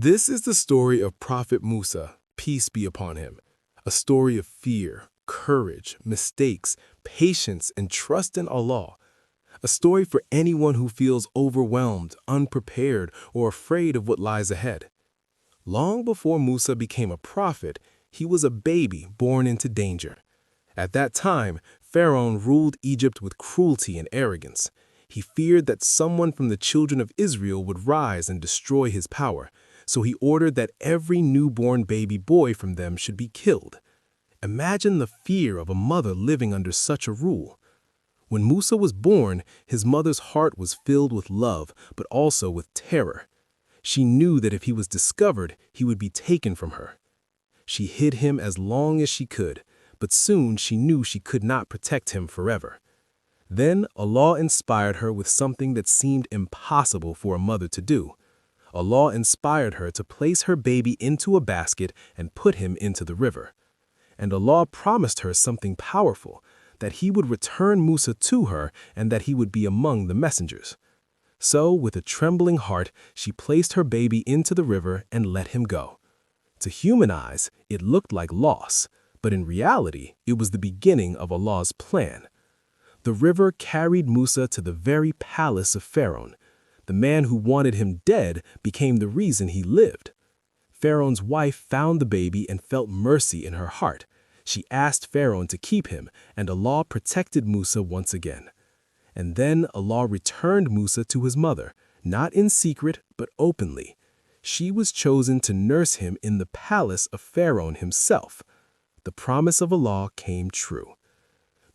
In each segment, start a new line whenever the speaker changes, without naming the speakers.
This is the story of Prophet Musa, peace be upon him, a story of fear, courage, mistakes, patience, and trust in Allah. A story for anyone who feels overwhelmed, unprepared, or afraid of what lies ahead. Long before Musa became a prophet, he was a baby born into danger. At that time, Pharaoh ruled Egypt with cruelty and arrogance. He feared that someone from the children of Israel would rise and destroy his power, so he ordered that every newborn baby boy from them should be killed. Imagine the fear of a mother living under such a rule. When Musa was born, his mother's heart was filled with love, but also with terror. She knew that if he was discovered, he would be taken from her. She hid him as long as she could, but soon she knew she could not protect him forever. Then Allah inspired her with something that seemed impossible for a mother to do. Allah inspired her to place her baby into a basket and put him into the river. And Allah promised her something powerful, that he would return Musa to her and that he would be among the messengers. So, with a trembling heart, she placed her baby into the river and let him go. To human eyes, it looked like loss, but in reality, it was the beginning of Allah's plan. The river carried Musa to the very palace of Pharaoh. The man who wanted him dead became the reason he lived. Pharaoh's wife found the baby and felt mercy in her heart. She asked Pharaoh to keep him, and Allah protected Musa once again. And then Allah returned Musa to his mother, not in secret, but openly. She was chosen to nurse him in the palace of Pharaoh himself. The promise of Allah came true.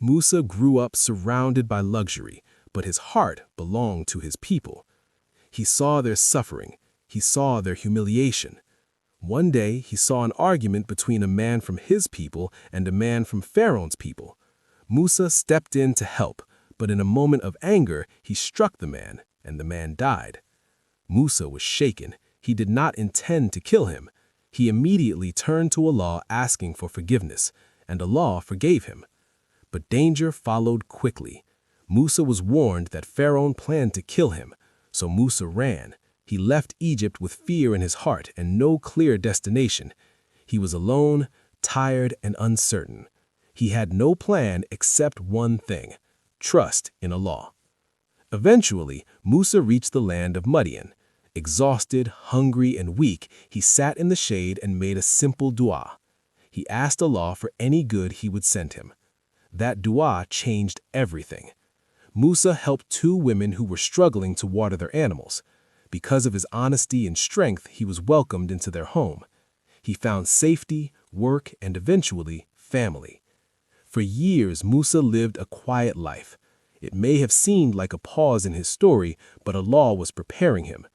Musa grew up surrounded by luxury, but his heart belonged to his people. He saw their suffering. He saw their humiliation. One day, he saw an argument between a man from his people and a man from Pharaoh's people. Musa stepped in to help, but in a moment of anger, he struck the man, and the man died. Musa was shaken. He did not intend to kill him. He immediately turned to Allah asking for forgiveness, and Allah forgave him. But danger followed quickly. Musa was warned that Pharaoh planned to kill him, so Musa ran. He left Egypt with fear in his heart and no clear destination. He was alone, tired, and uncertain. He had no plan except one thing: trust in Allah. Eventually, Musa reached the land of Midian. Exhausted, hungry, and weak, he sat in the shade and made a simple dua. He asked Allah for any good he would send him. That dua changed everything. Musa helped two women who were struggling to water their animals. Because of his honesty and strength, he was welcomed into their home. He found safety, work, and eventually, family. For years, Musa lived a quiet life. It may have seemed like a pause in his story, but Allah was preparing him.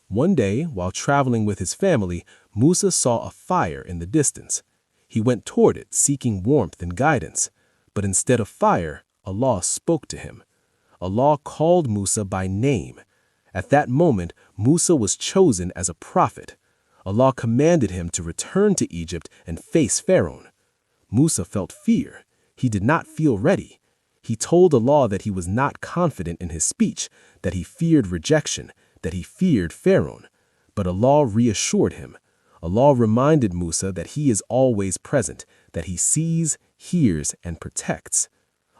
One day, while traveling with his family, Musa saw a fire in the distance. He went toward it, seeking warmth and guidance. But instead of fire, Allah spoke to him. Allah called Musa by name. At that moment, Musa was chosen as a prophet. Allah commanded him to return to Egypt and face Pharaoh. Musa felt fear. He did not feel ready. He told Allah that he was not confident in his speech, that he feared rejection, that he feared Pharaoh. But Allah reassured him. Allah reminded Musa that he is always present, that he sees, hears, and protects.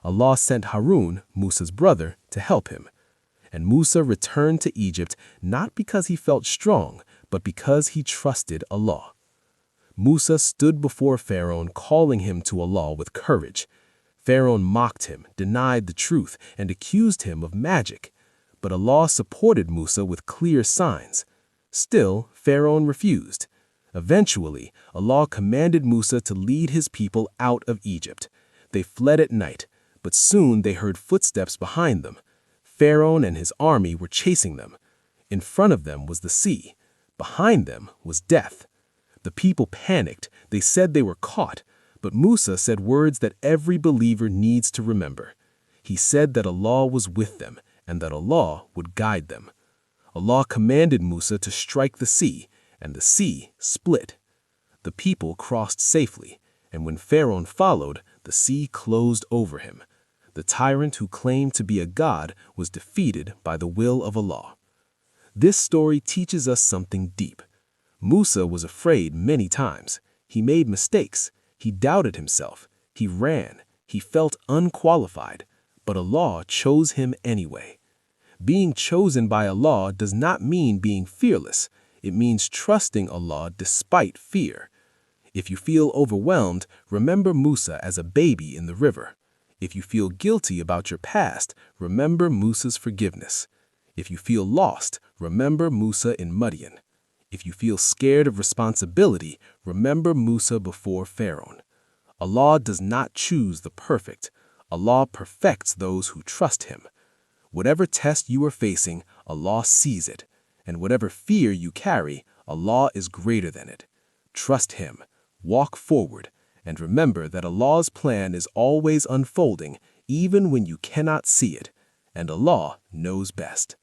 Allah sent Harun, Musa's brother, to help him. And Musa returned to Egypt not because he felt strong, but because he trusted Allah. Musa stood before Pharaoh, calling him to Allah with courage. Pharaoh mocked him, denied the truth, and accused him of magic. But Allah supported Musa with clear signs. Still, Pharaoh refused. Eventually, Allah commanded Musa to lead his people out of Egypt. They fled at night, but soon they heard footsteps behind them. Pharaoh and his army were chasing them. In front of them was the sea. Behind them was death. The people panicked. They said they were caught. But Musa said words that every believer needs to remember. He said that Allah was with them and that Allah would guide them. Allah commanded Musa to strike the sea, and the sea split. The people crossed safely, and when Pharaoh followed, the sea closed over him. The tyrant who claimed to be a god was defeated by the will of Allah. This story teaches us something deep. Musa was afraid many times. He made mistakes. He doubted himself. He ran. He felt unqualified. But Allah chose him anyway. Being chosen by Allah does not mean being fearless. It means trusting Allah despite fear. If you feel overwhelmed, remember Musa as a baby in the river. If you feel guilty about your past, remember Musa's forgiveness. If you feel lost, remember Musa in Madian. If you feel scared of responsibility, remember Musa before Pharaoh. Allah does not choose the perfect. Allah perfects those who trust Him. Whatever test you are facing, Allah sees it. And whatever fear you carry, Allah is greater than it. Trust Him, walk forward, and remember that Allah's plan is always unfolding, even when you cannot see it, and Allah knows best.